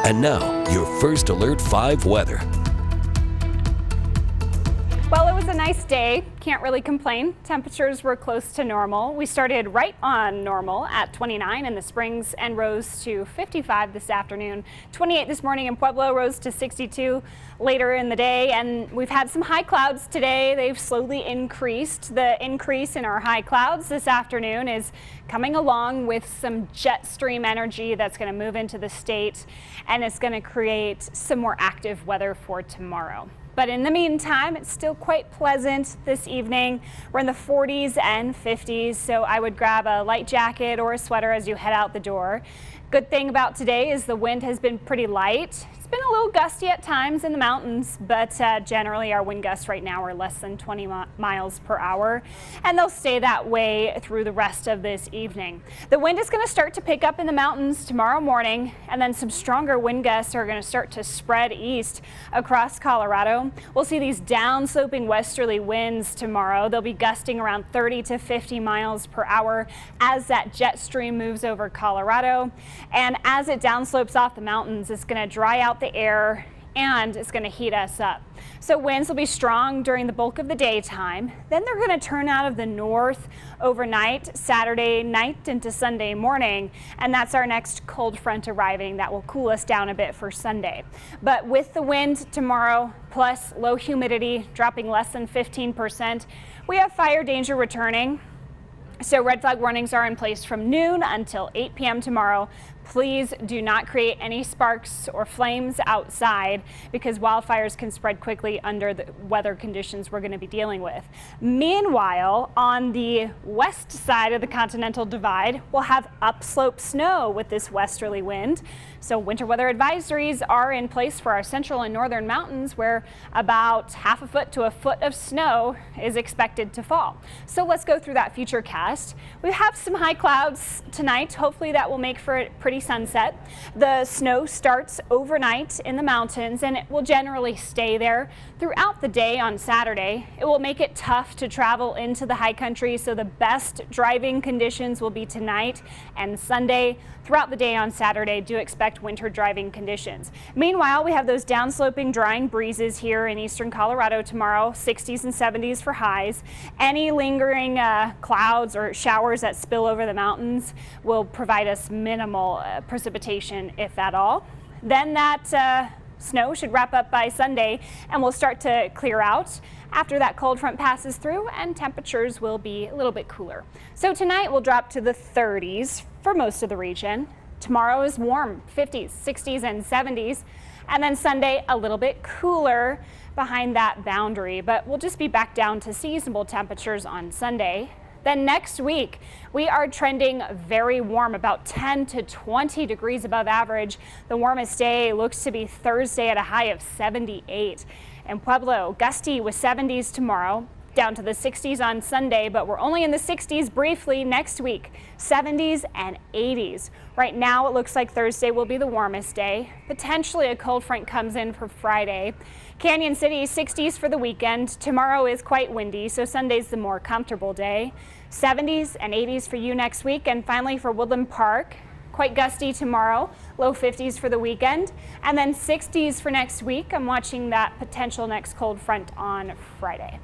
And now, your first Alert 5 weather. Well, it was a nice day. Can't really complain. Temperatures were close to normal. We started right on normal at 29 in the Springs and rose to 55 this afternoon. 28 this morning in Pueblo, rose to 62 later in the day. And we've had some high clouds today. They've slowly increased. The increase in our high clouds this afternoon is coming along with some jet stream energy that's going to move into the state, and it's going to create some more active weather for tomorrow. But in the meantime, it's still quite pleasant this evening. We're in the 40s and 50s, so I would grab a light jacket or a sweater as you head out the door. Good thing about today is the wind has been pretty light. It's been a little gusty at times in the mountains, but generally our wind gusts right now are less than 20 miles per hour, and they'll stay that way through the rest of this evening. The wind is going to start to pick up in the mountains tomorrow morning, and then some stronger wind gusts are going to start to spread east across Colorado. We'll see these downsloping westerly winds tomorrow. They'll be gusting around 30 to 50 miles per hour as that jet stream moves over Colorado. And as it downslopes off the mountains, it's going to dry out the air and it's going to heat us up. So winds will be strong during the bulk of the daytime. Then they're going to turn out of the north overnight, Saturday night into Sunday morning. And that's our next cold front arriving that will cool us down a bit for Sunday. But with the wind tomorrow, plus low humidity dropping less than 15%, we have fire danger returning. So red flag warnings are in place from noon until 8 p.m. tomorrow. Please do not create any sparks or flames outside because wildfires can spread quickly under the weather conditions we're going to be dealing with. Meanwhile, on the west side of the Continental Divide, we'll have upslope snow with this westerly wind. So winter weather advisories are in place for our central and northern mountains where about half a foot to a foot of snow is expected to fall. So let's go through that future cast. We have some high clouds tonight. Hopefully that will make for a pretty sunset. The snow starts overnight in the mountains and it will generally stay there throughout the day on Saturday. It will make it tough to travel into the high country, so the best driving conditions will be tonight and Sunday. Throughout the day on Saturday, do expect winter driving conditions. Meanwhile, we have those downsloping drying breezes here in eastern Colorado tomorrow, 60s and 70s for highs. Any lingering clouds or showers that spill over the mountains will provide us minimal precipitation, if at all. Then that snow should wrap up by Sunday and will start to clear out after that cold front passes through, and temperatures will be a little bit cooler. So tonight we'll drop to the 30s for most of the region. Tomorrow is warm, 50s, 60s, and 70s. And then Sunday a little bit cooler behind that boundary, but we'll just be back down to seasonable temperatures on Sunday. Then next week, we are trending very warm, about 10 to 20 degrees above average. The warmest day looks to be Thursday at a high of 78. In Pueblo, gusty with 70s tomorrow, down to the 60s on Sunday, but we're only in the 60s briefly next week, 70s and 80s. Right now, it looks like Thursday will be the warmest day. Potentially a cold front comes in for Friday. Canyon City, 60s for the weekend. Tomorrow is quite windy, so Sunday's the more comfortable day. 70s and 80s for you next week. And finally for Woodland Park, quite gusty tomorrow, low 50s for the weekend, and then 60s for next week. I'm watching that potential next cold front on Friday.